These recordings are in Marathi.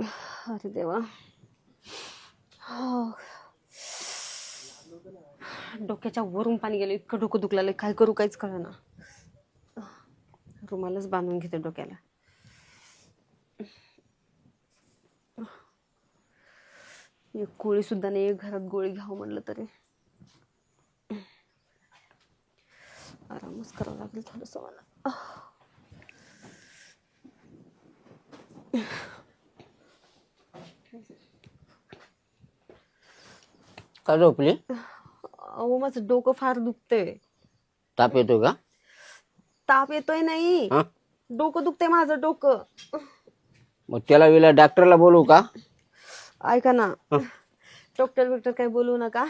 अरे देवा. हो. डोक्याच्या वरून पाणी गेलं, इतकं डोकं दुखलं, काय करू काहीच कळेना. रुमालच बांधून घेते डोक्याला. एक गोळी सुद्धा नाही, घरात गोळी घ्यावं म्हणलं तरी आरामच करावं लागेल थोडस मला. का झोपली? अहो माझं डोकं फार दुखतंय. ताप येतो का? ताप येतोय नाही, हा? डोकं दुखतंय माझं डोकं. मग त्याला वेळेला डॉक्टरला बोलू का? ऐका ना, डॉक्टर काही बोलू नका.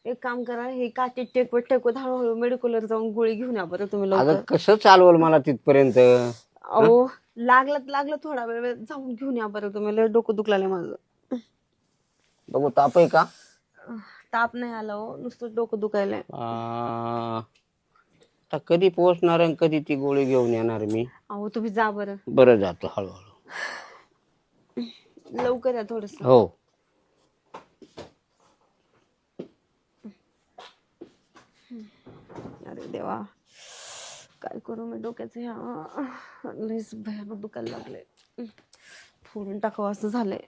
एक काम करा, हे काठी टेकवत हळूहळू मेडिकलवर जाऊन गोळी घेऊन या बरं तुम्ही अगं लवकर. कसं चालवल मला तिथपर्यंत? अहो लागलं थोडा वेळ जाऊन घेऊन या बरं तुम्ही, लय डोकं दुखलाय माझं. बघू ताप आहे का? ताप नाही आला हो, नुसतं डोकं दुखायलंय. आता कधी पोहोचणार आणि कधी ती गोळी घेऊन येणार मी? अहो तुम्ही जा बरं. बरं जातो हळूहळू. लवकर या थोडस. हो. अरे देवा, काय करू मी डोक्याचं ह्या, लयच भयानक दुखायला लागले. फोडून टाकावं असं झालंय.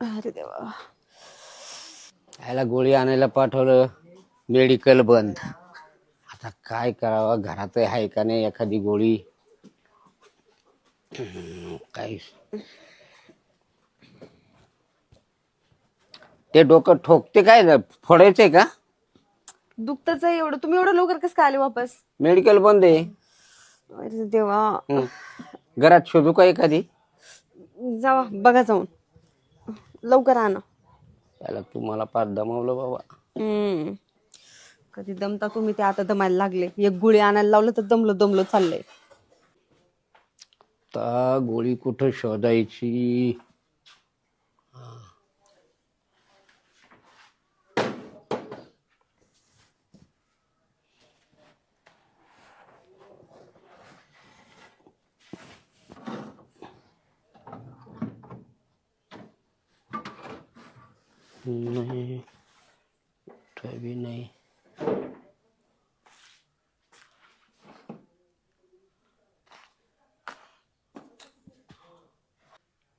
अरे देवा. याला गोळी आणायला पाठवलं, मेडिकल बंद. आता काय करावं? घरात आहे का नाही एखादी गोळी? काय ते डोकं ठोकते काय? फोडायचंय का? दुखतच आहे एवढं. तुम्ही एवढं लवकर कसं काय आले वापस? मेडिकल बंद आहे. अरे देवा. घरात शोधू का एखादी? जावा बघा जाऊन, लवकर आणा. त्याला तुम्हाला पार दमवलं बाबा. कधी दमता तुम्ही, ते आता दमायला लागले. एक गोळी आणायला लावलं तर दमलो चाललंय. आता गोळी कुठं शोधायची? नाही, कुठं बी नाही.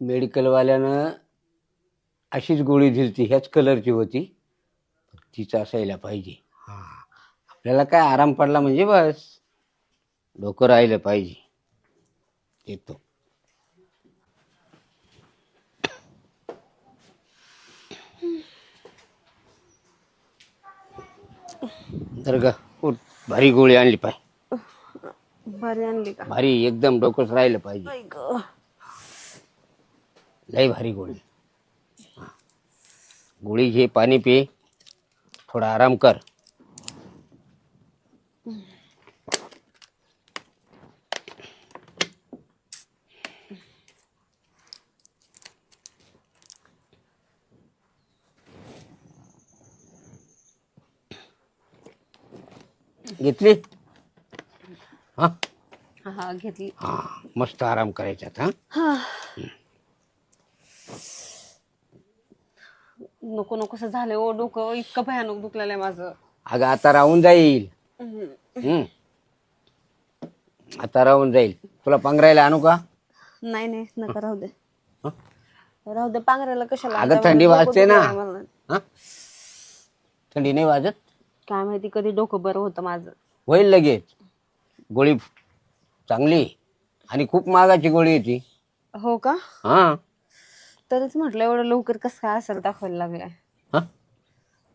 मेडिकलवाल्यानं अशीच गोळी दिली, ह्याच कलरची होती. तीच असायला पाहिजे. हा, आपल्याला काय आराम पडला म्हणजे बस, डोकं राहिलं पाहिजे. येतो. तर ग उठ, भारी गोळी आणली पाहिजे. बरी आणली का? भारी, एकदम डोकंच राहिलं पाहिजे. आई गं. लय भारी गोळी. गोळी घे, पाणी पे, थोडा आराम कर. घेतली? हा हा घेतली. हा, मस्त आराम करायचा. हा, नको नकोसं झालंय ओ, डोकं इतकं भयानक दुखलेलं आहे माझं. अगं आता राहून जाईल. आता राहून जाईल. तुला पांघरायला आणू का? नाही नका, राहू दे. राहू दे, पांघरायला कशाला? अगं आता थंडी डोकं वाजते ना. दुखलंय मला. हा, थंडी नाही वाजत? काय माहिती कधी डोकं बरं होतं माझं. होईल लगेच. गोळी चांगली आणि खूप महागाची गोळी आहे ती. हो का? हा. तरीच म्हटलं एवढं लवकर कसं काय असर दाखवायला लागलाय. हा,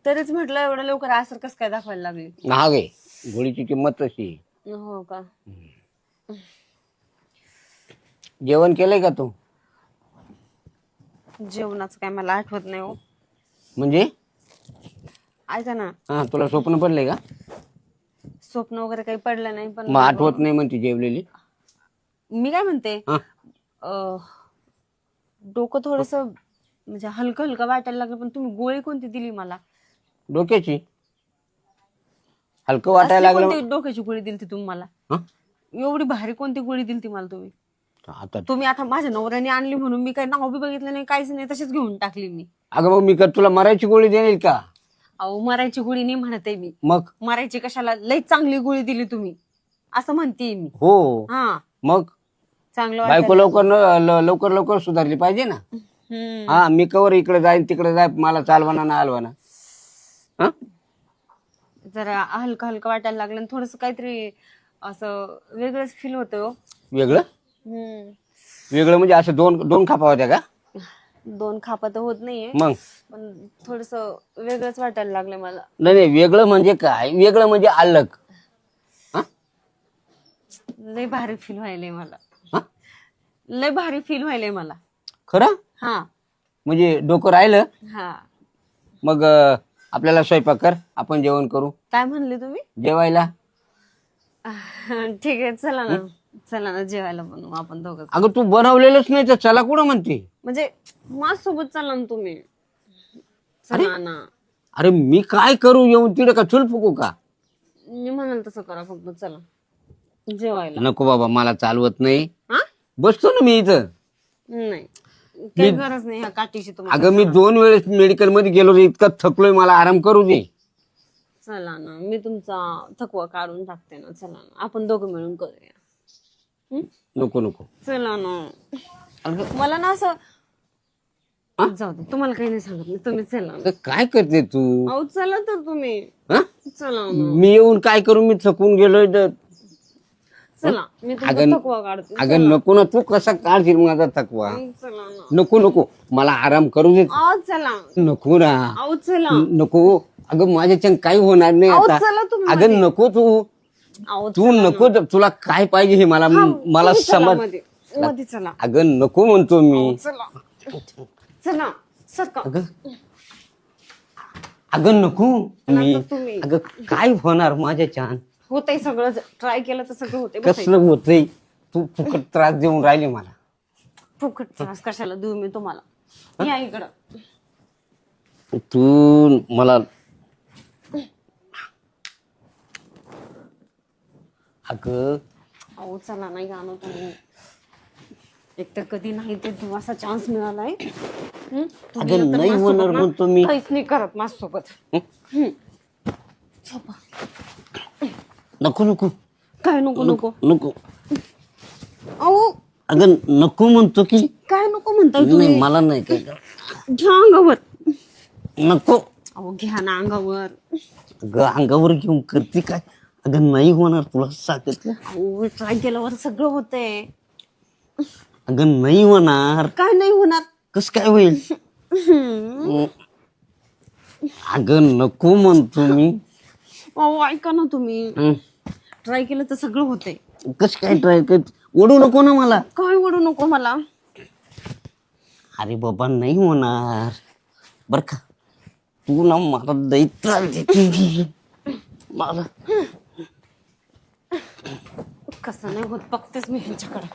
तरीच म्हटलं एवढं लवकर असर कसं काय दाखवायला लागली. महाग आहे गोळीची किंमत तशी आहे. हो का? जेवण केलंय का तू? जेवणाचं काय मला आठवत नाही हो. म्हणजे? ऐका ना, हा, तुला स्वप्न पडलंय का? स्वप्न वगैरे काही पडलं नाही, पण मग आठवत नाही म्हणते जेवलेली. मी काय म्हणते, हा, डोकं थोडस म्हणजे हलकं वाटायला लागलं, पण तुम्ही गोळी कोणती दिली मला? डोक्याची. हलकं वाटायला असली लागलं. कोणती डोक्याची गोळी दिली तुम्ही मला? हा? एवढी भारी कोणती गोळी दिली मला तुम्ही? आता तुम्ही आता माझ्या नवऱ्याने आणली म्हणून मी काही नाव बी बघितलं नाही, काहीच नाही, तशीच घेऊन टाकली मी. अगं मग मी का तुला मरायची गोळी देईल का? अहो मरायची गोळी नाही म्हणते मी. मग मरायची कशाला, लई चांगली गोळी दिली तुम्ही असं म्हणते मी. हो, हा मग चांगलं बायको वाटायला. लवकर लवकर सुधारली पाहिजे ना. हम्म. हा, मी कवर इकडे जाईन तिकडे जाय, मला चालवाना ना हलवाना. हा, जरा हलकं हलकं वाटायला लागलं, थोडस काहीतरी असं वेगळंच फील होतं. वेगळं वेगळं म्हणजे असं दोन दोन खापा होत्या का? 2 खापा तर होत नाहीये, मग पण थोडस वेगळंच वाटायला लागलं मला. नाही नाही, वेगळं म्हणजे काय? वेगळं म्हणजे अलग. हा? लय भारी फील व्हायलंय मला. हा? लय भारी फील व्हायलंय मला. खरं हा म्हणजे डोकं राहिलं. हा. मग आपल्याला स्वयंपाक कर, आपण जेवण करू. काय म्हणले तुम्ही? जेवायला. ठीक आहे, चला ना. चला ना, जेवायला बनवू आपण दोघं. अगं तू बनवलेलंच नाही तर चला कुठं म्हणते? म्हणजे माझ्यासोबत चला ना तुम्ही. चला ना. अरे मी काय करू येऊन तिकडे, का चूल फुकू का? मी म्हणाल तसं करा, फक्त चला जेवायला. नको बाबा, मला चालवत नाही. हा? बसतो ना मी इथं. नाही, काही गरज नाही ह्या काठीची तुम्हाला. अगं मी 2 वेळेस मेडिकल मध्ये गेलो रे, इतका थकलोय, मला आराम करू दे. चला ना, मी तुमचा थकवा काढून टाकते ना. चला ना, आपण दोघं मिळून करूया. नको नको. चला ना. मला ना असं जाऊ दे, तुम्हाला काही नाही सांगत मी, तुम्ही चला ना. अगं काय करते तू? अहो चला तर तुम्ही. हा? चला ना. मी येऊन काय करू? मी थकून गेलोय तर. चला, मी तुमचा थकवा काढते. अगं नको ना, तू कसा काढशील माझा थकवा? चला ना. नको नको, मला आराम करू दे. अहो चला. नको ना. अहो चला. नको. अगं माझ्याच्यान काही होणार नाही अहो आता. चला तुम्ही. अगं नको तू. अहो तू नको. तुला काय पाहिजे हे मला तुम्ही चला समज. मध्ये. मध्ये चला. अगं नको म्हणतो मी. चला. चला. सका. अगं नको मी. तुम्ही. अगं काय होणार माझ्याच्यान? होतंय सगळं, ट्राय केलं तर सगळं होतंय. कसलं होतंय? तू फुकट त्रास देऊन राहिली मला. फुकट त्रास कशाला देऊ मी तुम्हाला? या इकडं. तू मला अगं अहो चला नाही गाणं तुम्ही. एक तर कधी नाही ते तू असा चान्स मिळालाय. तुम्ही अगं एकतर नाही माझ्यासोबत होणार ना म्हणतो मी. काहीच नाही करत माझ्यासोबत. झोपा. नको नको काय नको नको? नको. अहो अगं नको म्हणतो की. काय नको म्हणताय नाही तुम्ही? मला नाही काय. घ्या अंगावर. नको. अहो घ्या ना अंगावर. अगं अंगावर घेऊन करते काय? अगं नाही होणार, तुला सांगितलं. अहो ट्राय केल्यावर सगळं होतंय. अगं नाही होणार. काय नाही होणार? कस काय होईल? अगं नको म्हणतो मी. अहो ऐका ना तुम्ही. ट्राय केलं तर सगळं होतंय. कस काय ट्राय कर? ओढू नको ना मला. काय ओढू नको मला? अरे बाबा नाही होणार बर का. तू ना मला लई त्रास देते. मला कसं नाही होत बघतेच मी ह्यांच्याकडे.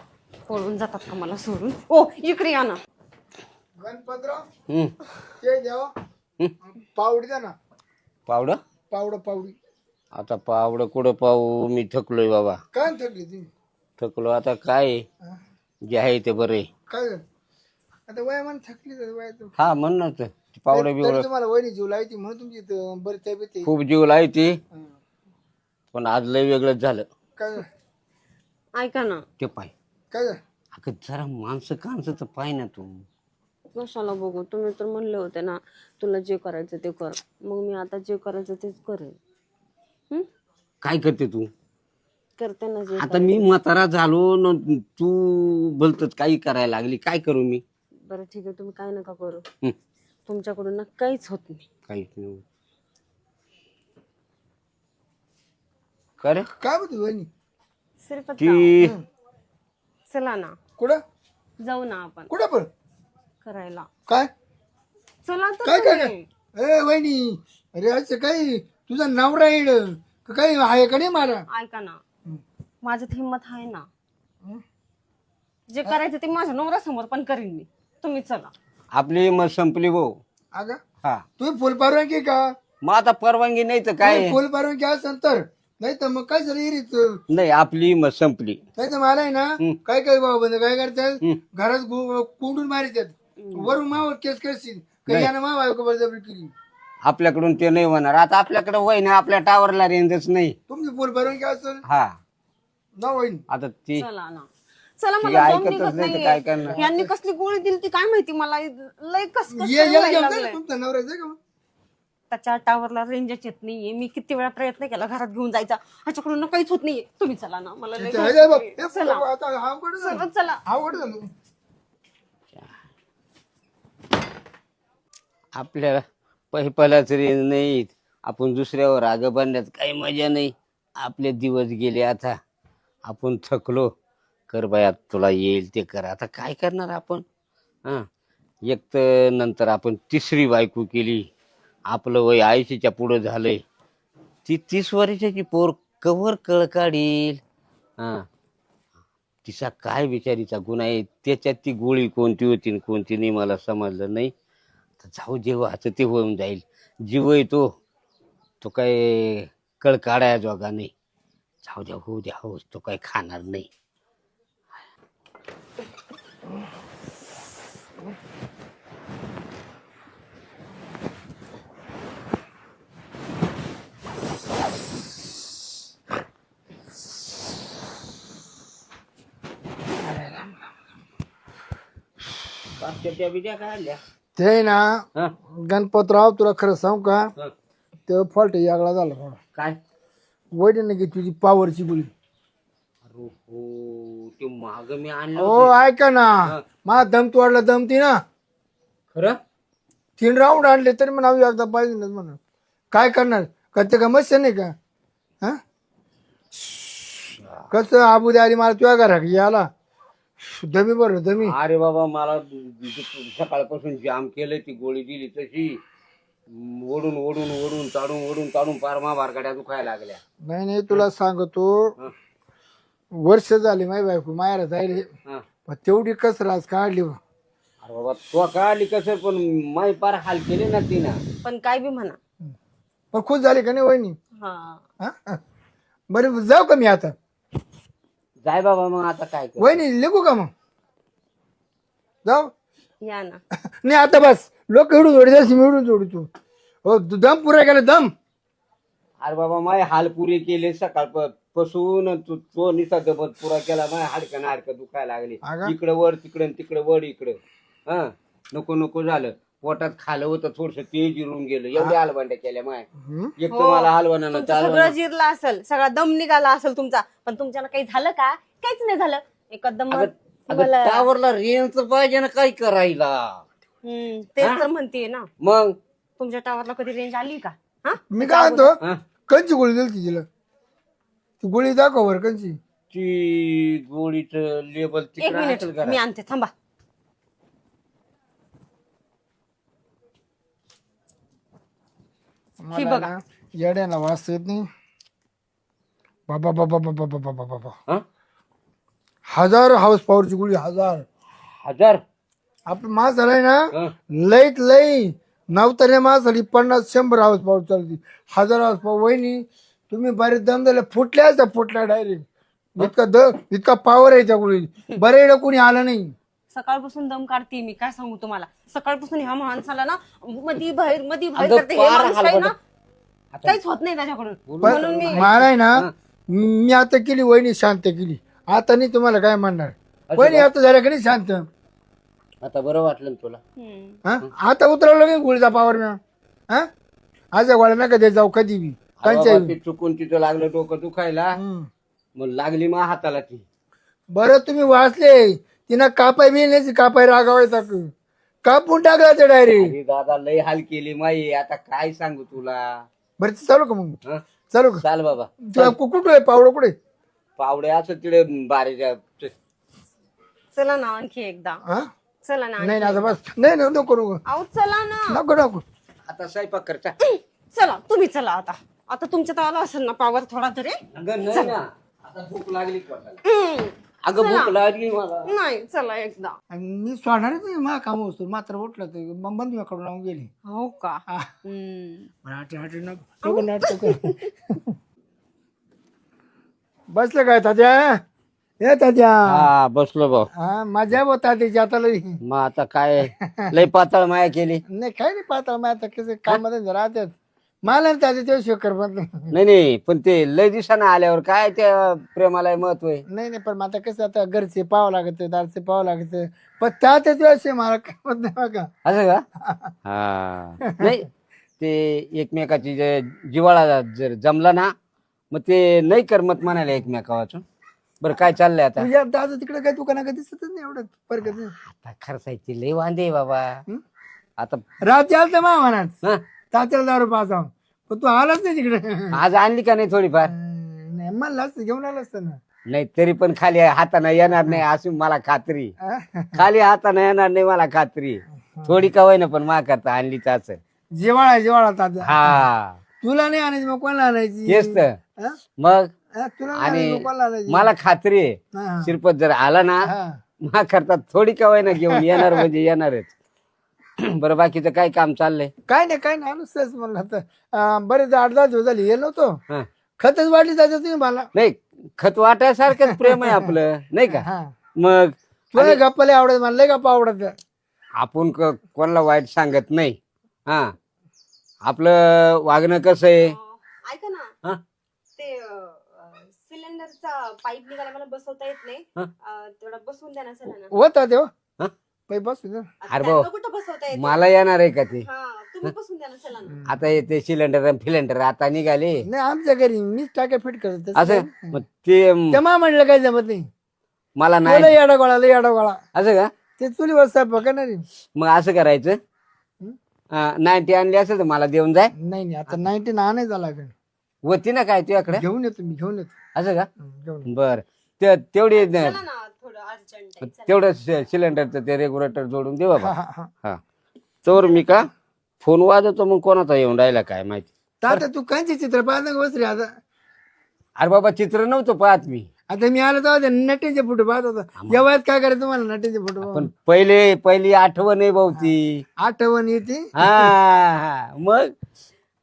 पळून जातात का मला सोडून? ओ इकडे या ना. गणपतराव हम्म. ते द्यावा पावडी द्या ना. पावडं? पावडी आता पावडं कुठं पाहू? मी थकलोय बाबा. काय थकली तुम्ही? थकलो आता काय आहे? हा? जे आहे ते बरे. काय झालं? आता वयामान थकली तर वय हा म्हणूनच पावडं बिवडं तुम्हाला वहिनी जीव लायची म्हणून तुमची इथं बरी तब्येत आहे. खूप जीव लायती, हा. पण आज लय वेगळंच झालं. काय झालं? ऐका ना. ते पाय. काय झालं? अगं जरा माणसं तर पाय ना तू. कशाला बघू? तुम्ही तर म्हणले होते ना तुला जे करायचं ते कर. मग मी आता जे करायचं तेच करेन. काय करते तू? करते ना जे. आता मी म्हातारा झालो न, तू बोलतच काही करायला लागली. काय करू मी? बरं ठीक आहे, तुम्ही काय नका करू. हं. तुमच्याकडून ना काहीच होत नाही. काहीच नाही. काय रे? काय म्हणते वहिनी? सिर्फ ती चला ना, कुठं जाऊ ना आपण कुठं पण करायला. काय चला तर काय काय तुम्ही. ए वहिनी, अरे असं काही तुझा नवरा येड का काही आहे का नाही मला? ऐका ना, माझ्यात हिंमत आहे ना. जे करायचं ते माझ्या नवऱ्यासमोर पण करीन मी. तुम्ही चला. आपली मग संपली भाऊ. अगं हा तुम्ही फुल परवानगी का? मग आता परवानगी नाही तर काय? फुल परवानगी असेल तर नाही तर मग काय झालं इरीच नाही आपली मग संपली. नाही तर मला आहे ना काय काय बाबा बंद काय करतात घरात कोंडून मारितात वरून मावर केस करशील काही यानं मावा बळजबरी केली आपल्याकडून ते नाही होणार. आता आपल्याकडे वय नाही, आपल्या टावरला रेंजच नाही. तुमची पोल भरून घ्या असेल हा ना होईन आता ती चला ना चला ती मला दम ऐकतच निघत नाही तर काय नाहीये करणार. यांनी कसली गोळी दिली ती काय माहिती मला लय कस याला घेऊन जा ना तुमचा नवरा आहे का मग? त्याच्या टावरला रेंजच येत नाहीये. मी किती वेळा प्रयत्न केला घरात घेऊन जायचा, ह्याच्याकडून काहीच होत नाहीये. तुम्ही चला ना, मला लय अरे बाप, घाई. हे चला आता हा कुठं झालं? चला चला. हा कुठं झालं? आपल्याला पहिलाच रेंज नाही, आपण दुसऱ्यावर राग बांधण्यात काही मजा नाही. आपले दिवस गेले, आता आपण थकलो. कर बाया तुला येईल ते कर. आता काय करणार आपण. हा एक तर नंतर आपण तिसरी बायको केली. आपलं वय 80च्या पुढं झालंय. ती 30 वर्षाची पोर कवर कळ काढील. हा तिचा काय बिचारीचा गुन्हा आहे, त्याच्यात ती गोळी कोणती होती आणि कोणती नाही मला समजलं नाही. तर जाऊ जेव्हा ते होऊन जाईल. जीव आहे तो काय कळ काढाया जोगा नाही. जाऊ द्या, होऊ द्या, हो तो काय खाणार नाही. ते ना हा? गणपतराव तुला खरं सांगू का हा. ते फॉल्ट यागळा झाला थोडा काय वडील की तुझी पावरची गोळी अरे हो ते माग मी आणलं हो होतं. ऐका ना मा दम तोडला दम ती ना खरं 3 राऊंड आणले तरी म्हणा एकदा पाहिजे ना म्हणून काय करणार करते का मस्त नाही का हा कसं आबू द्या आली मला तुझ्या घरा याला दमी बरं दमी अरे बाबा मला सकाळपासून जाम केलं. ती गोळी दिली तशी ओढून ओढून ओढून ताडून पार महाभारगाड्या दुखायला लागल्या. नाही नाही तुला सांगतो वर्ष झाली माही बायको मायाला जायले हा. पण तेवढी कसर आज काढली बा. अरे बाबा तो काढली कसं पण माई पार हाल केले ना तिनं. पण काय बी म्हणा. पण खुश झाली का नाही वहिनी हा हा? बरं जाऊ का मी आता जाय बाबा मग आता काय कर. वहिनी लिखू का मग जाऊ या ना. नाही आता बस लोक एवढून जोडी जास्त मी एवढून जोडी तू हो दम पुरा केला दम अरे बाबा माय हाल पुरे केले सकाळपासून तो निसा दबत पुरा केला. माय हाडकं दुखायला लागले. अगं. इकडं वर तिकडं वर इकडं. हा नको झालं. पोटात खालं होतं थोडस ते जिरून गेलं. एवढ्या हलवंड्या केल्या माय. एक तर मला हलवणं तुमचं सगळं जिरलं असेल, सगळा दम निघाला असेल तुमचा, पण तुमच्याला काही झालं का? काहीच नाही झालं. एकदम टावरला रेंज पाहिजे ना काय करायला. तेच तर म्हणतेय ना. मग तुमच्या टावरला कधी रेंज आली का? हा मी काय म्हणतो हा? कंची गोळी दिली तिला ती गोळी दाखव बरं कंची ती गोळीच लेबल एक तिकडे मिनिट असेल का? मी आणते थांबा. मला बघा. ना येड्याला वाचता येत नाही बाबा बाबा बाबा बाबा बाबा बाबा हा? 1000 हाऊस पॉवरची गोळी 1000 हजार आपलं मास झालाय ना हा? लईत लई नवतऱ्या मास झाली 50-100 हाऊस पॉवर चालती 1000 हाऊस पॉवर वहिनी तुम्ही बरेच दम झाले फुटल्या डायरेक्ट इतका पॉवर आहे त्या गोळी बरे कोणी आलं नाही सकाळपासून दम काढते मी, काय सांगू तुम्हाला. सकाळपासून ह्या माणसाला ना मधी बाहेर अगं, करते. हे फार माणूस काही ना हलगर्जीपणा. काहीच होत नाही त्याच्याकडून. पण म्हणून मी मला आहे ना मी आता केली वहिनी शांत केली आता नाही तुम्हाला काय म्हणणार वहिनी आता झाल्या का नाही शांत आता बरं वाटलं ना तुला. हा? आता उतरवलं नाही गोळीचा पावर मी हा आज गोळ्या नका दे जाऊ कधी बी अरे कांच्या बाबा, ते चुकून तिथं लागलं डोकं दुखायला. मग लागली मा हाताला ती. बरं तुम्ही वाचले तिनं कापाय बी नाही कापाय रागावायचा कापून टाकला ते डायरेक्ट अरे दादा लय हाल केली माई. आता काय सांगू तुला. बरं ते चालू का मग हं? चालू का चाल बाबा. तुला कुठं आहे पावडं कुठे पावडे असं तिकडे बारीच्या. चला ना आणखी एकदा. हा चला ना नाही आता बस नाही नको करू आहो चला ना. नको आता स्वयंपाक करता. चला तुम्ही चला आता. आता तुमच्या तर आला असेल ना पावर थोडा तरी. अगं नाही ना आता भूक लागली पोटाला. अगं भूक लागली मला. नाही चला एकदा. आणि मी सोडणारच नाही मा काम असतो मात्र उठलं तर मग बंद कडून लावून गेली हो का. मला नको बसलं काय तात्या? ये तात्या. हा बसलो भाऊ. हा मजा बघ तात्याची आता लई. मग आता काय लय पातळ माया केली. नाही काही नाही पाहता मग आता कसं कामामध्ये राहतात. मला ना तात्या तेव्हा शेकर बदल. नाही नाही पण ते लय दिवसानं आल्यावर काय त्या प्रेमाला महत्व आहे. नाही नाही पण मग आता कसं आता घरचे पाहावं लागत दारचे पाहावं लागत पण तात्या तेव्हा मला काय मत नाही बघा. असं का? हा नाही ते एकमेकाची जिवाळा जर जमला ना मग ते नाही करमत म्हणाले एकमेका वाचून. बरं काय चाललंय आता? तुझ्या दादा तिकडे काय दुकाना का दिसतच नाही एवढं फरक नाही. आता खर्चायची लय वांदे बाबा. आता रात्री आलता मा म्हणाच हं? तात्याला दारू पाहता पण तू आलाच नाही तिकडे. आज आणली का नाही थोडीफार? नाही म्हणलं असतं घेऊन आलं असतं ना. नाही तरी पण खाली हाताने येणार नाही अशी मला खात्री. खाली हाताने येणार नाही मला खात्री. थोडी का होईना पण मा करता आणलीच असं. जेवाळा तात्या. हा तुला नाही आणायची मग कोणाला आणायची? तेच तर. हा? मग हा, तुला नाही आणि आणायची मग कोणाला आणायची? मला खात्री आहे हा, शिरपत जर आला ना हा. मा करता थोडी का होईना घेऊन येणार म्हणजे येणारच. बरं बाकीचं काय काम चाललंय? काय नाही आलो सहज म्हणलं आता बरेच 8-10 दिवस झाले येलो होतो. हा. खतच वाटली तात्या तुम्ही मला. नाही खत वाटायसारखंच प्रेम आहे आपलं नाही का? हा मग तुला गप्पा लय आवडत मला लय गप्पा आवडत. आपण कोणाला वाईट सांगत नाही. हा आपलं वागणं कसं आहे? ऐका ना हा? ते सिलेंडरचा पाईप निघाला मला बसवता येत नाही. हा? तेवढा बसवून द्या ना सरांना. होता तेव्हा हा? पै बसू दे. अरे भाऊ त्यांना कुठं बसवता येत? मला येणार आहे का ते? हा तुम्ही बसवून द्या ना सरांना. आता ते सिलेंडर फिलेंडर आता निघाले नाही आमच्या घरी मीच टाक्या फिट करत असं. मग ते तेव्हा म्हणलं काय जमत नाही. मला लय नाही येडा गोळा असं का? ते चुलीवर स्वयंपाक करणार आहे. मग असं करायचं. 90 आणली असेल तर मला देऊन जाय. नाही आता 19 आणायचा लागेल. होती ना काय तुझ्याकडे? घेऊन येतो मी घेऊन येतो. असं का? घेऊन येतो. बर तेवढी चला ना थोडं अर्जंट आहे. तेवढं सिलेंडरचं ते रेग्युलेटर जोडून दे बाबा. हा, हा, हा. हा तर मी का फोन वाजवतो मग कोणाचा येऊन राहिला काय माहिती. तात्या तू कांचे चित्र पाहत बस रे आता. अरे बाबा चित्र नव्हतं पाहत मी. आता मी आलो तेव्हा नटेचे फोटो पाहत होता. या वयात काय करायचं तुम्हाला नटेचे फोटो पण पहिली आठवण आहे भाऊ ती. आठवण येते. हा मग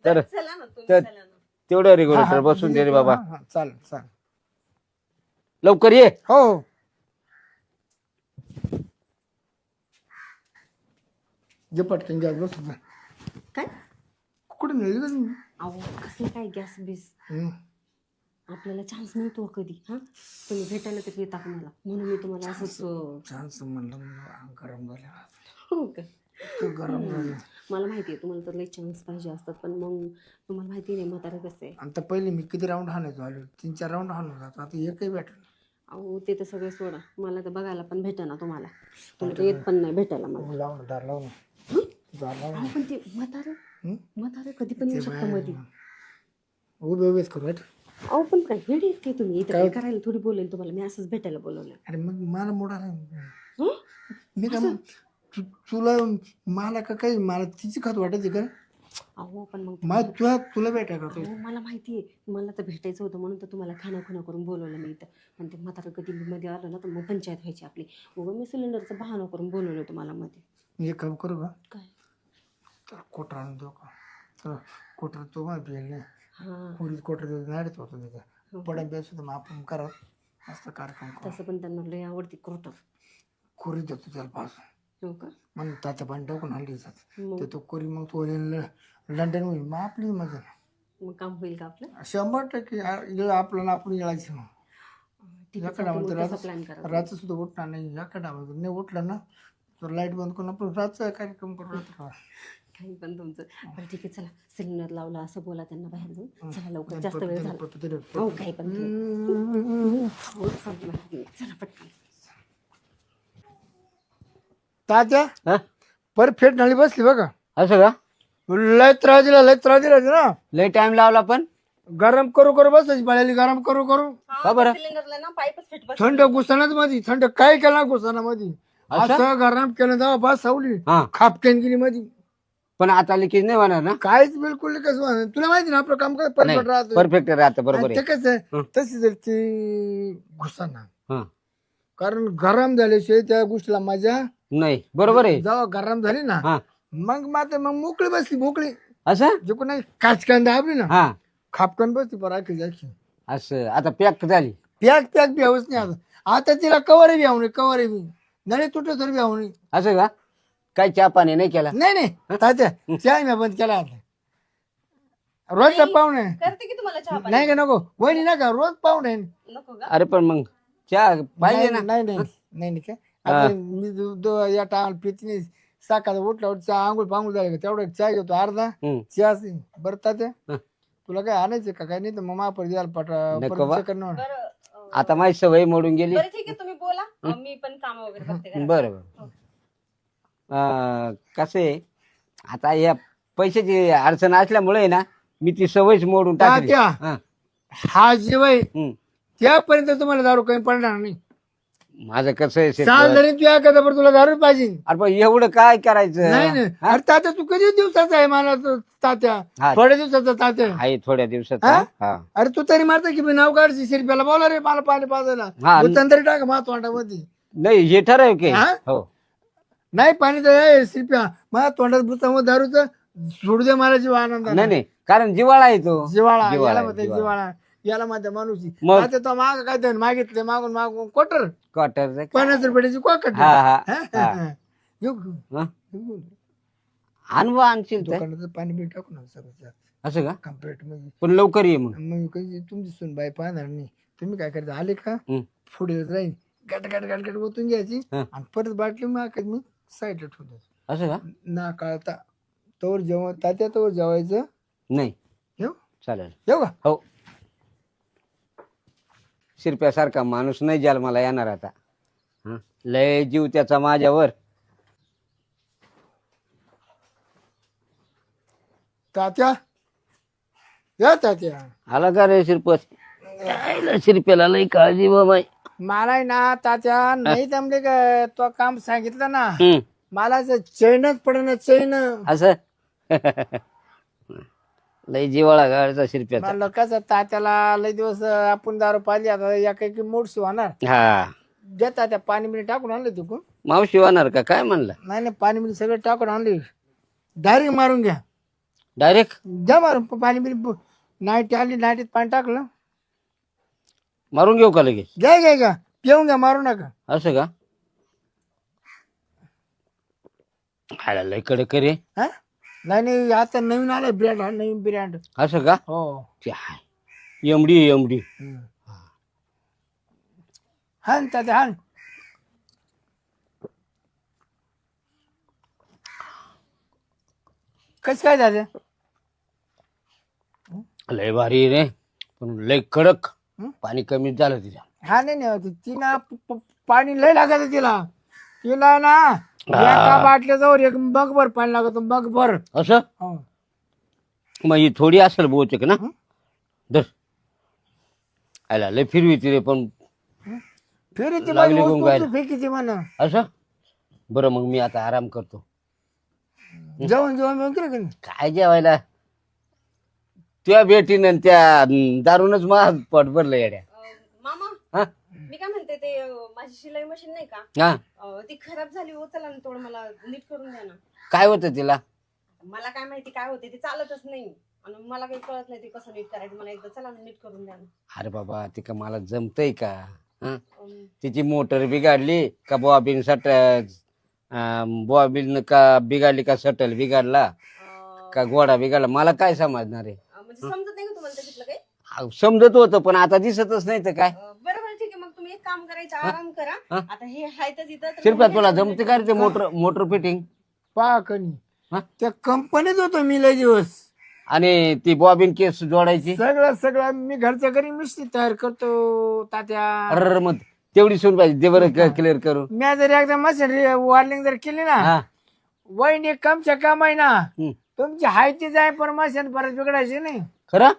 तर चला ना तुम्ही तर चला ना. तेवढं रेग्युलेटर बसून दे रे बाबा. चालेल लवकर ये. हो जे पटकन गॅस बसू दे. काय कुठे नेली का तुम्ही? अहो कसलं काय गॅस बीस आपल्याला चान्स मिळतो कधी. हा तुम्ही भेटायला तरी येता का मला म्हणून मी तुम्हाला असंच छानस म्हणलं गरम झालं. हो का? गरम झालं. मला माहिती आहे तुम्हाला तर लई चान्स पाहिजे असतात पण मग तुम्हाला माहिती नाही म्हातारा कसं आहे. आता पहिले मी किती राऊंड हाणायचो आलो 3-4 राऊंड हाणून जातो आता एकही भेटलं. अहो ते तर सगळं सोडा मला तर बघायला पण भेटा ना तुम्हाला. तुम्ही तर येत पण नाही भेटायला मला. लावून दार लावून अहो पण ते म्हातारे कधी पण येऊ शकतं मध्ये. उभेच करू राईट. अहो पण काय वेळ येते तुम्ही इथं काय करायला थोडी बोलेल तुम्हाला मी असंच भेटायला बोलवलं. अरे मग मला मोडा हं? मी काय तुला मला का काही मला तिची खात वाटायची का? अहो पण मग मला तुला भेटाय का? अहो मला माहिती आहे मला तर भेटायचं होतं म्हणून तर तुम्हाला खाना करून बोलवलं मी इथं. पण ते म्हातारं कधी मध्ये आलं ना तर मग पंचायत व्हायची आपली. मग मी सिलेंडरचं बहाणं करून बोलवलं तुम्हाला मध्ये. मी एक काम करू का? काय? तर कोटर आणून देऊ का? तर कोटर तो मला पिल नाही. हां पुरीच कोटर नाहीच होतं त्याचं पडा बेस होतं मग आपण करत मस्त कार्यक्रम करू. तसं पण त्यांना लय आवडते क्रोटर. कोरी देतो त्याला पास हो का? मग तात्या पाणी टाकून आणली मग ते तो कोरी मग तो लंडन होईल मग आपली मजा. मग काम होईल का आपलं? 100% आपल्याला आपण येळायचं मग. ठीक आहे याकडा चालतंय, मग म्हणतो तसं प्लॅन करा. रात्री सुद्धा उठणार नाही याकडा म्हणतो नाही उठलं ना तर लाईट बंद करून आपण रातचा कार्यक्रम करू राहतो. काही पण तुमचं. बरं ठीक आहे चला सिलेंडर लावला असं बोला त्यांना बाहेर जाऊन. चला लवकर जास्त वेळ झाला. हो काही पण हो चला पटकन. तात्या हा? परफेक्ट नळी बसली बघा. असं का? लय त्रास दिला ना. लय टाइम लावला पण. गरम करू बसायची पळाली गरम करू का बरं? सिलेंडरला ना पाईपच फिट बस. थंड घुसणाच मध्ये थंड काय केलं घुसणा मध्ये असं गरम केलं तेव्हा बस सावली हा खापकेन गेली मध्ये. पण आता लिकेज नाही होणार ना? काहीच बिलकुल कसं तुला माहिती ना आपलं काम काय परफेक्ट राहतं. परफेक्ट राहतं बरोबर ते आहे. कसं तशी जर ती घुसना हा. कारण गरम झाल्याशिवाय त्या गोष्टीला मजा नाही बरोबर आहे. जेव्हा गरम झाली ना हा मग मात्र मग मोकळी बसली मोकळी असं जे कोणी काचकान दाबली ना हा खापकन बसली पर आखी जायची. असं आता पॅक झाली. पॅक पॅक भ्यावच नाही आता तिला कवर भ्याव नाही, कवर बी नळे तुटत तरी भ्याव नाही. असं का? काय चहा पाणी नाही केला? नाही नाही तात्या चहा मी बंद केला आता. रोजचा पाहुणे करते की तुम्हाला चहा पाणी? नाही का नको वहिनी नका रोज पाहुणे. नको का? अरे पण मग चहा पाहिजे ना. नाही नाही नाही नाही काय आता मी या टाळाला पित नाही. सकाळी उठला चहा आंघोळ पांघोळ झाले का तेवढं चहा घेतो अर्धा हम्म. चहा बरं तात्या हं. तुला काय आणायचं का काय नाही तर मग महापर द्यायला नको बा. करणार. बरं आता माझी सवय मोडून गेली. बरं ठीक आहे तुम्ही बोला. मी पण काम वगैरे बघते घरात. बरं कसं आहे आता या पैशाची अडचण असल्यामुळे ना मी ती सवयच मोडून टाकली. तात्या हं. हा जेवाय हं. त्यापर्यंत तुम्हाला दारू काही पडणार नाही. माझं कसं आहे साल शिरपत. जरी तुझ्या कदा पर तुला दारू पाहिजे. अरे पण एवढं काय करायचं? नाही नाही अरे तात्या तू कधी दिवसाचा आहे मला तात्या हा. थोड्या दिवसाचा तात्या आहे थोड्या दिवसात. हा? हा. अरे तू तरी मारता की मी नाव काढशी शिरप्याला बोला रे मला पाणी पाजायला हा. तरी टाक मा तोंडामध्ये. नाही हे ठराव की हा? हो. नाही पाणी तर शिरप्या माझ्या तोंडात बुचामध्ये दारूच सोडू दे मला जीव आनंद नाही नाही कारण जिवाळा आहे तो. जिवाळा जिव्हाळा याला आहे, म्हणते जिव्हाळा. जिवाळा याला म्हणते माणूस. मग? आता तो माग काय ते मागितले मागून मागून क्वार्टर क्वार्टर 50 रुपयाची क्वार्टर हा हा हा. येऊ हं? आणवा आणशील तर. दुकानाचं पाणी बिल टाकू ना सगळं असं का? कम्प्लीट मध्ये. पण लवकर ये मग. मग कधी तुमची सुनबाई पाहणार नाही. तुम्ही काय करायचं आले का हं. पुढे जाईल गट गट गट गट ओतून घ्यायची हं. आणि परत बाटली मग मी साईडला ठेवतो. असं का? ना काळता तोवर जेवण तात्या तोवर जेवायचं. नाही येऊ चालेल. येऊ का? हो. शिरप्यासारखा माणूस नाही जन्माला येणार आता. हं? लय जीव त्याचा माझ्यावर. तात्या या तात्या आला का रे शिरपत? यायला शिरप्याला लय काळजी बाबा. मला ना तात्या नाही जमले का तो काम सांगितलं ना हं. मला चैनच पडेना चैन. असं लय जिवाळा गाडचा शिरप्याचा. मला कसं तात्याला लय दिवस आपण दारू पाहिली आता या काही मोडशी होणार. हा द्या तात्या पाणी बिणी टाकून आणले तू. मावशी होणार का काय म्हणलं? नाही नाही पाणी बिणी सगळं टाकून आणले. डायरेक्ट मारून घ्या. डायरेक्ट द्या मारून पाणी बिणी. नाईट आली नाईटीत पाणी टाकलं मारून घेऊ का लगेच? घ्या घ्या घ्या पिऊन घ्या मारू नका. असं का? खायला लय कडक रे. हा नाही नाही आता नवीन आलं ब्रँड हा नवीन ब्रँड. असं का? हो ते हाय एमडी एमडी. हा ना तात्या हा. कसं काय झालं? लय भारी रे पण लय कडक. हं? पाणी कमीच झालं तिच्या. हा नाही नाही तिला पाणी लय लागत तिला. तिला ना एका बाटल्याजवळ एक मगभर पाणी लागत मगभर. असं हो. मग ही थोडी असेल बहुतेक ना. हं? धर आयला लय फिरवी ती रे पण. फिरी ती लागली गुंगायला. फेकीची म्हणा. असं बरं मग मी आता आराम करतो. जेवण जेवण केलं का नाही? काय जेवायला त्या बेटीनं त्या दारूनच महाग पोट भरलं येड्या. मामा हा मी काय म्हणते ते माझी शिलाई मशीन नाही का हा ती खराब झाली हो. चला ना थोडं मला नीट करून द्या ना. काय होतं तिला? मला काय माहिती काय होते ते चालतच नाही आणि मला काही कळत नाही ते कसं नीट करायचं. मला एकदा चला ना नीट करून द्या ना. अरे बाबा ती का मला जमतय का? हं? अं, तिची मोटर बिघडली का बॉबिन बॉबिन का बिघडली का सटल बिघडला अं, का घोडा बिघडला मला काय समजणार आहे? म्हणजे समजत नाही का तुम्हाला त्याच्यातलं काही? समजत होतं पण आता दिसतच नाही तर काय. बरं बरं ठीक आहे मग तुम्ही एक काम करायचं आराम करा. हा? आता हे हाय तर इथं तर शिरप्या मग तुला हे- जमते का रे ते मोटर मोटर फिटिंग? पहा कनी हा? त्या कंपनीत होतो मी लय दिवस. आणि ती बॉबिन केस जोडायची? सगळं मी घरच्या घरी मिस्त्री तयार करतो तात्या. अरे मग तेवढी सोन पाहिजे ते बरं क्लिअर करू. मी जर एकदा मशीन वॉर्निंग जर केली ना हा वहिनी कमच्या काम आहे ना हं. तुमची हायची जाय पण मशीन परत बिघडायची नाही. खरं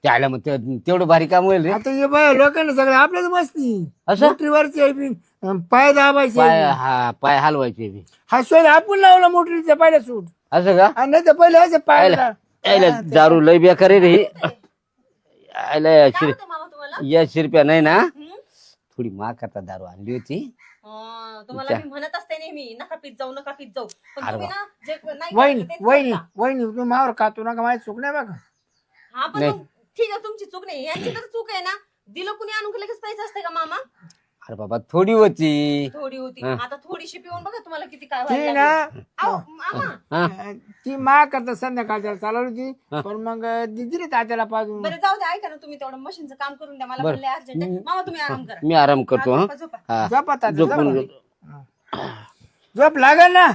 त्याला मग तेवढं भारी काम होईल रे. आता हे बाय लोकांना सगळं आपल्याच मस्ती. असं? मोटरीवरची पाय दाबायचे. पाय हलवायचे बी. हा शोध आपण लावला मोटरीचा पहिला सूट. असं का? आणि नाही तर पहिले असे पाय यायला दारू लय बेकार रे रे. यायला काय होतं मामा तुम्हाला? या शिरप्या नाही ना हं? थोडी मा करता दारू आणली होती. तुम्हाला मी म्हणत असते नेहमी नका पीत जाऊ नका पीत जाऊ पण अरे तुम्ही ना जे नाही वहिनी करायचं तेच वहिनी करता. वहिनी तुम्ही मावर खातो नका माझी चूक नाही बघा. हा पण नाही. मग ठीक आहे तुमची चूक नाही, यांची तर चूक आहे ना. दिलं कुणी आणून लगेच पैसे असते का मामा? अरे बाबा थोडी होती. थोडी होती, हा. आता थोडीशी पिऊन बघा तुम्हाला किती काय ती व्हायला ना लागलं. अहो, मामा हा ती मा करता संध्याकाळच्या चालवली होती, पण मग दिली तात्याला पाजून. बरं जाऊ द्या, ऐका ना तुम्ही तेवढं मशीनचं काम करून द्या, मला बरं. अर्जंट आहे. मामा तुम्ही आराम करा. मी आराम करतो. झोपा, झोपा. हा झोपा तात्या, झोपून झोपा. घेतो. झोप लागल ना.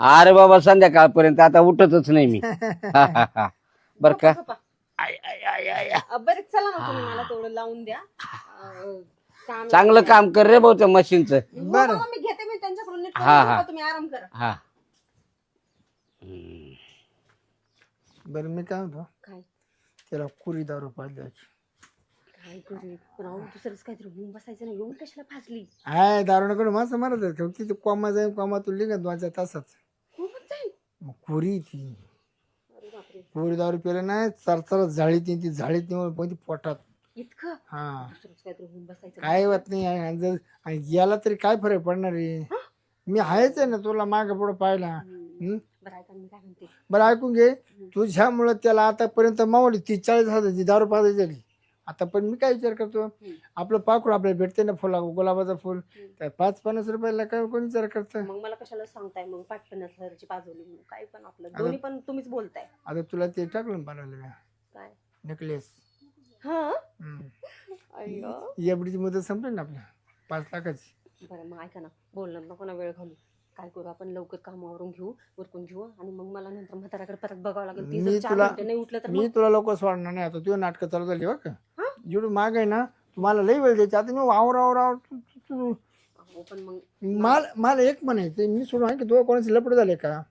अरे बाबा संध्याकाळपर्यंत आता उठतच नाही मी. बर का. झोपा. I, I, I, I, I. बरं चला ना, तुम्ही मला तेवढं लावून द्या. काम चांगलं काम कर रे भाऊ त्या मशीनचं. हो, बरं. मामा, मी घेते मी त्यांच्याकडून नीट करून हा, झोपा, हा. तुम्ही आराम करा. हा बरं मी काय म्हणतो, काय त्याला कुरी दारू द्यायची. काय करू पण अहो, दुसरंच काहीतरी होऊन बसायचं नाही, येऊन कशाला फासली. हाय दारू नको माणसं मारत आहे. तिथे कोमा जाईल, कोमा तू लिंगत 2-4 तासात. हो पण जाईल. मग कुरी ती अरे बापरे, कुरी दारू पिलं नाही, चरचरत झाळीत नाही, ती झाळीत नाही पण ती पोटात. इतकं हा दुसरंच काहीतरी होऊन बसायचं. काय होत नाही. आणि याला तरी काय फरक पडणार आहे. मी आहेच आहे ना तुला मागे पुढे पाहिला. बरं ऐका मी काय म्हणते. बरं ऐकून घे, तुझ्यामुळं त्याला आतापर्यंत मावली 30-40 हजाराची दारू पाजायची झाली. आता पण मी काय विचार करतो, आपलं पाखरू आपल्याला भेटते ना फुला, गुलाबाचं फुल, त्या 5-50 रुपयाला काय कोणी विचार करतं. मग मला कशाला सांगताय मग 5-50 पाजवली म्हणून? काय पण आपलं दोन्ही पण तुम्हीच बोलताय. आता तुला ते टाकलं बनवलं काय? नेकलेस. हा अय्यो. एवढीची मुदत संपली ना आपल्या 5 लाखाची. बरं मग ऐका ना, बोलणं नको ना वेळ घालू. काय करू आपण, लवकर कामावरून घेऊ, उरकून घेऊ, आणि मग मला नंतर म्हाताऱ्याकडे परत बघावं लागेल. ती जर 4 घंटे नाही उठलं तर मी तुला लवकर सोडणार नाही. आता तुझं नाटकं चालू झाली बघ. जेवढी माग आहे ना तुम्हाला लई वेळ द्यायची. आता मी वावर हो, पण मग मला एक म्हणायचं, मी सोडून आहे की तुला कोणाचे लपड झाले का?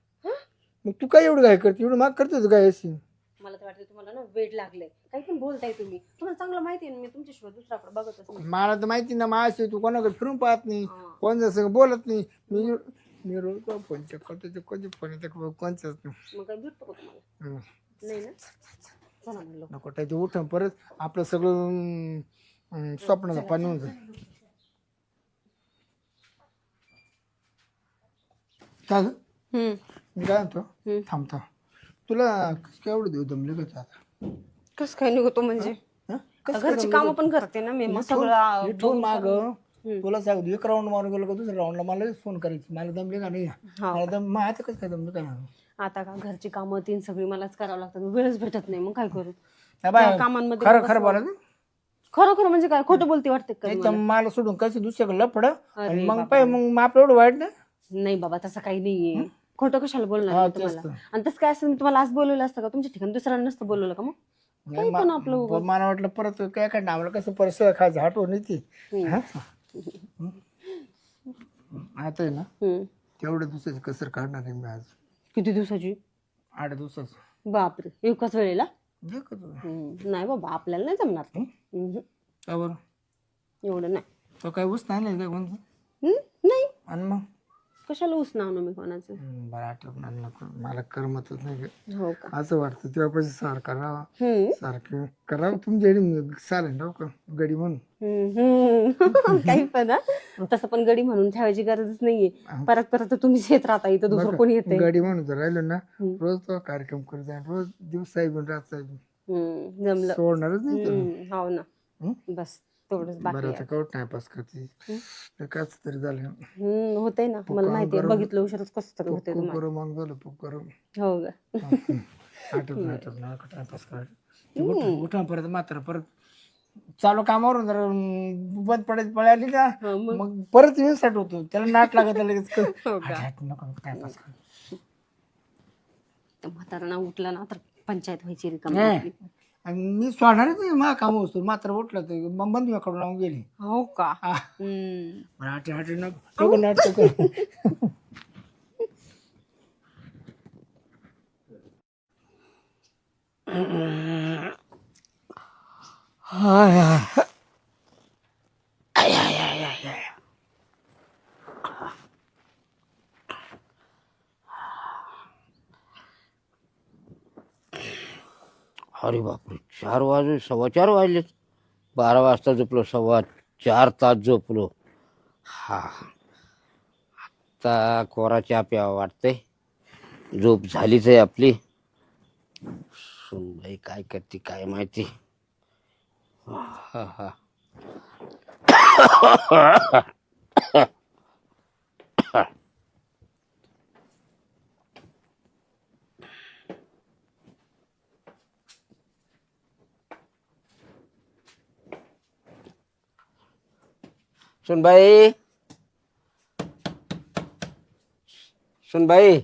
मग तू काय एवढं काय करते, एवढं माग करतेस काय अशी? मला तर वाटतं तुम्हाला ना वेळ लागलंय. काही पण बोलताय तुम्ही, तुम्हाला चांगलं माहिती आहे ना, मी तुमच्याशिवाय दुसऱ्याकडे बघतच नाही. मला तर माहिती ना माझी तू कोणाकडे फिरून पाहत नाही, कोणत्या संग बोलत नाही. मी रोज फोन चेक करतो, ते कोणते फोन येते कोणचंच नाही. मग काय भेटतो का तुम्हाला? नाही ना. चला म्हणलं. नको ते उठून परत आपलं सगळं स्वप्नाचं पाणी होऊन जाईल. का ग? मी काय म्हणतो, थांबतो तुला केवढं देऊ दमले का आता? कसं काय निघतो म्हणजे? हं? घरची कामं पण करते ना मी, मग सगळं इथून माग तुला सांगतो, एक राऊंड मारून गेलो का दुसऱ्या राऊंडला मला फोन करायची, मला दमले का नाही. मला दम मग आता कसं काय दमले का नाही. आता का घरची कामं तीन सगळी मलाच करावं लागतात, वेळच भेटत नाही. मग काय करू बाय, कामांमध्ये? खरं खरं बोला खरं खरं म्हणजे काय, खोटं बोलते वाटते का तुम्हाला? मला सोडून कसं दुसऱ्याकडे लफड, आणि मग पाय मग आपलं एवढं वाईट ना. नाही बाबा, तसं काही नाहीये. खोटं कशाला बोलणार मी तुम्हाला? आणि तसं काय असं मी तुम्हाला आज बोलवलं असतं का? तुमच्या ठिकाणी दुसऱ्याला नसतं बोलवलं का? मग काही पण आपलं उगाच. मला वाटलं परत काय काय आम्हाला कसं परत खायचं हटवून येते. आता आहे ना तेवढ्या दिवसाची कसर काढणार आहे मी आज. किती दिवसाची? 8 दिवसाचं. बापरे, एकाच वेळेला? जे का तुला. नाही बाबा, आपल्याला नाही जमणार. का बरं? एवढं नाही. तो काय ऊस नाही का कोणतं? नाही, आणि मग कशाला उसनाव ना मी कोणाचं. बरं आठवणार नको, मला करमतच नाही ग. हो का? असं वाटतं तेव्हा पैसे सारखा राहा, सारखं करावं तुमच्या चालेल राव का गडी म्हणून. काही पण तसं पण गडी म्हणून ठेवायची गरजच नाहीये. परत परत तुम्हीच येत राहता, इथं दुसरं कोणी येते? गडी म्हणून जर राहिलो ना, रोज तो कार्यक्रम करत जाईल, रोज दिवस साहेब रात साहेब जमलं. सोडणारच नाही. हो ना, बस तेवढंच बाकी बरं आता कवट टाइमपास करते, काच तरी झालं. होतंय ना, मला माहितीये. बघितलं उशीरच कसं तरी होते तुम्हाला. पुकरू मग झालं पुकरू. हो का? आठवत नाही टाइमपास करायचं. उठा परत मात्र परत चालू कामावरून जर बंद पडायची पळाली का मग परत येऊन होतो, त्याला नाट लागत लगेच. नको टाइमपास कर. म्हातारा उठला ना तर पंचायत व्हायची रिकामी. आणि मी सोडणारच नाही मा काम असतो, मात्र उठलं तर मग बंद कडून लावून गेली. हो का? हाटे नको नाटक. अरे बापरे, 4 वाजले, 4:15 वाजलेत. 12 वाजता झोपलो, 4.25 तास झोपलो. हा आता कोरा चहा प्यावा वाटतंय. झोप झालीच आहे आपली. सुनबाई काय करते काय माहिती. हा हा सुनबाई सुनबाई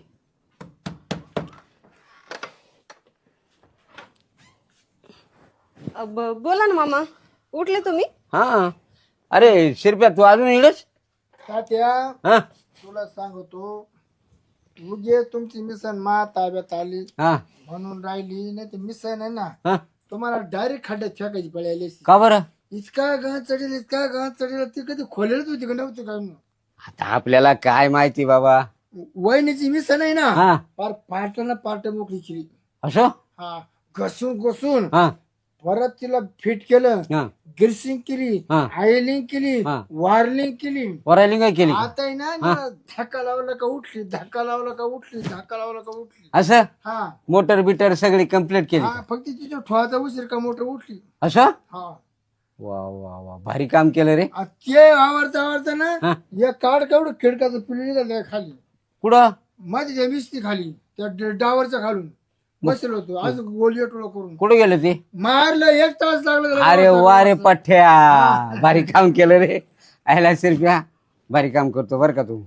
बोला ना मामा, उठले तुम्ही? हा अरे शिरप्या तू अजून इकडेच तात्या हा तुला सांगतो, उगे तुमची मिसन मा ताब्यात आली हा म्हणून राहिली, नाही तर मिसन आहे ना हा तुम्हाला डायरेक्ट खड्ड्यात फेकायची पळायली. का बरं इतका गहत चढेल, इतका गहत चढेल, ती कधी खोलेलच होती का नव्हती का? आता आपल्याला काय माहिती बाबा. वहिनीची मिसन आहे ना, हा फार पार्टला पार्ट मोकळी केली. असं हा, घसून घसून हा परत तिला फिट केलं, हा ग्रिसिंग केली, हा. आयलिंग केली, हा. वार्लिंग केली. वरायलिंग काय केली आता आहे ना तिला धक्का लावला का उठली, धक्का लावला का उठली, धक्का लावला का उठली. असं हा मोटर बिटर सगळी कम्प्लीट केली हा, फक्त तिच्या ठोळाचा उशीर का मोटर उठली. असं हा, वा वा वा भारी काम केलं रे. आ ते आवडता आवडता ना हा. एक काढ केवढं खिडकाचं पिल्लू निघालं खाली, कुठं मध्ये त्या मिस्ती खाली, त्या डावरच्या खालून बसलो होतो. आज गोली टोळा करून कुठं गेलं ते. मारलं, 1 तास लागला. अरे वा रे पठ्या भारी काम केलं रे. आयला शिरप्या भारी काम करतो बर का तू.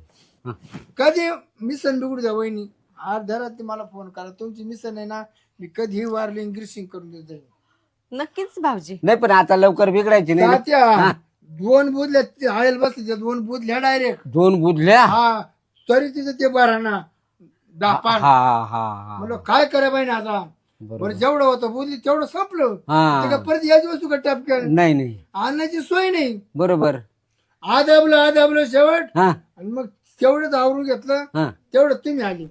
हा. कधी मिसन बिघडू द्या वहिनी, अर्ध्या रात्री मला फोन करा, तुमची मिसन आहे ना मी कधीही वार्लिंग ग्रिसिंग करून देत जाईल. नक्कीच भाऊजी. नाही पण आता लवकर बिघडायची नाही ना. तात्या 2 बुधल्या आयल बसल्या, 2 बुधल्या डायरेक्ट. 2 बुधल्या. हा, तरी तिथं ते बराना हा दापान. हा हा म्हणलं काय करा पाहिजे आता. बरोबर. बरं जेवढं होतं बुधली तेवढं संपलं. ते हा का परत याची वस्तू का टपक्यान नाही नाही आणण्याची सोय नाही. बरोबर. आदाबलं शेवट, हा आणि मग तेवढंच आवरून घेतलं, हा तेवढं तुम्ही आली.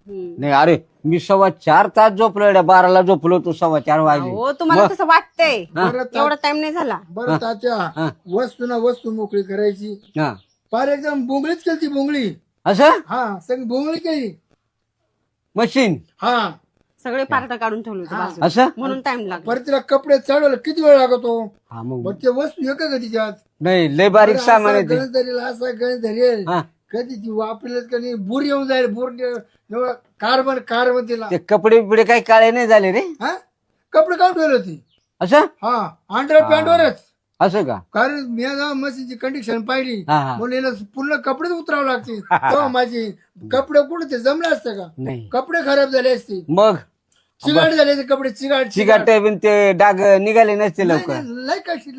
नाही अरे मी 4.25 तास झोपलो एवढ्या 12ला झोपलो तू 4:15 वाजले. हो तुम्हाला तसं वाटतंय, बरं एवढा टाइम नाही झाला. बरं तात्या, वस्तू ना वस्तू मोकळी करायची. हा फार एकदम बोंगळीच केली ती बोंगळी. असं हा, सगळी बोंगळी केली. मशीन हा, सगळे पार्ट काढून ठेवले होते बाजूला. असं म्हणून टाइम लागला. परत तिला कपडे चढवलं, किती वेळ लागतो. हा मग बरं ते वस्तू एक का तिच्यात नाही लय बारीक सामान आहे ते. गणस धरेल, असा गणस धरेल, हा कधी ती वापरलेच का नाही, बुर येऊन जाईल, बुर कार्बन तिला. ते कपडे बिपडे काही काळे नाही झाले रे. हा, कपडे काढून ठेवले होती. असं हा, अंडर पॅन्टवरच. असं का. कारण मी आता मशीनची कंडिशन पाहिली, हा हा म्हणून याला पूर्ण कपडेच उतरावं लागते. तेव्हा माझी कपडे कुठे ते जमले असते का, नाही कपडे खराब झाले असते, मग चिगाट झाले असते कपडे, चिगाट चिकाट बिन ते डाग निघाले नसते लवकर. लय कशी.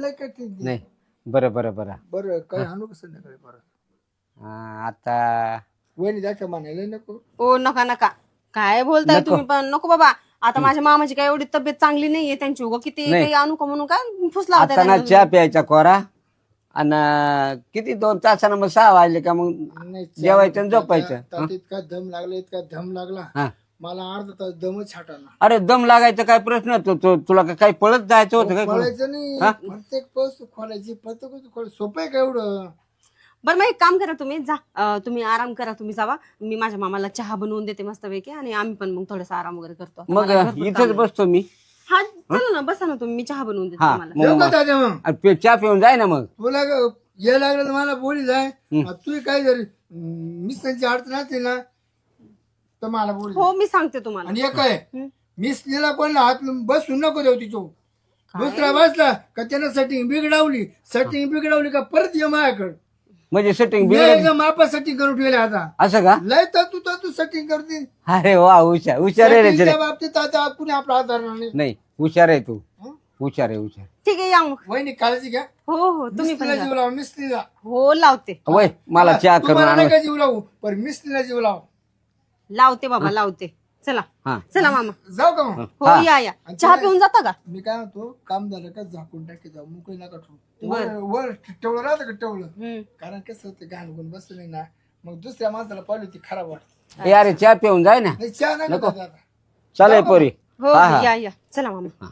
नाही बरं बरं बरं. बरं काय आणू कसं संध्याकाळी परत. आता वहिनी दाखवा म्हणायला नको. ओ नका नका, काय बोलताय तुम्ही पण. नको बाबा, आता माझ्या मामाची काय एवढी तब्येत चांगली नाहीये त्यांची, उगा किती काही आणू का म्हणून काय फुसला होता आता ना त्यांना. चहा प्यायचा कोरा आणि किती 2 तासानं मग 6 वाजले का मग नाही, जेवायचं आणि झोपायचं. त्यात इतका दम लागला, इतका दम लागला, हा. मला अर्धा तास दमच छाटाना. अरे दम लागायचा काय प्रश्न तुला काही पळत जायचं होतं काय. खोलायचं नाही, प्रत्येक वस्तू खोलायची, प्रत्येक वस्तू खोलायची. सोपं आहे का एवढं. बरं मग एक काम करा, तुम्ही जा, तुम्ही आराम करा, तुम्ही जावा. मी माझ्या मामाला चहा बनवून देते मस्त पैकी, आणि आम्ही पण मग थोडासा आराम वगैरे करतो. मग मला भरपूर काम इथंच आहे. बसतो मी. हा चला ना, बसा ना तुम्ही, मी चहा बनवून देते हा तुम्हाला. येऊ का मग दादा मग? चहा पिऊन जाय ना मग. तुला ये लागलं तर मला बोली जाय. तू काय जरी मिस्त्रीची अडचण असते ना तर मला बोली. हो मी सांगते तुम्हाला. आणि एक आहे, मिस्त्रीला कोणला हात बसून नको देऊ तिचो. दुसरा बसला का त्यानं सेटिंग बिघडवली का परत ये माझ्याकडे. म्हणजे सेटिंग मी बिघडली एकदम आपण सेटिंग करून ठेवले आता. असं का. लय तर तू सेटिंग करते. अरे वा हुशार आहे रे. Setting च्या बाबतीत आता कुणी आपला हात धरणार नाही. नाही हुशार आहे तू. हुशार आहे हुशार. ठीक आहे, या मग. वहिनी काळजी घ्या. हो हो तुम्ही पण मिस्त्रीला जा. जीव लावा, मिस्त्रीला. हो लावते वय मला चहा करून तुम्हाला आण. नाही का जीव लावू, पण मिस्त्रीला जीव लावा. लावते बाबा लावते. चला हा चला मामा. जाऊ का मग? हो या चहा पिऊन जाता का. मी काय म्हणतो, काम झालं का झाकून टाकी जाऊ, मुकळी नका ठेवू. वर ठेवलं राहतं का ठेवलं, कारण कसं होतं घाण गुण बसलं नाही ना, मग दुसऱ्या माणसाला पाहिली ती खराब वाटत. ए अरे चहा पिऊन जाय ना. नाही, चहा नका दादा. चालेल पोरी. हो हा, हा. या चला मामा.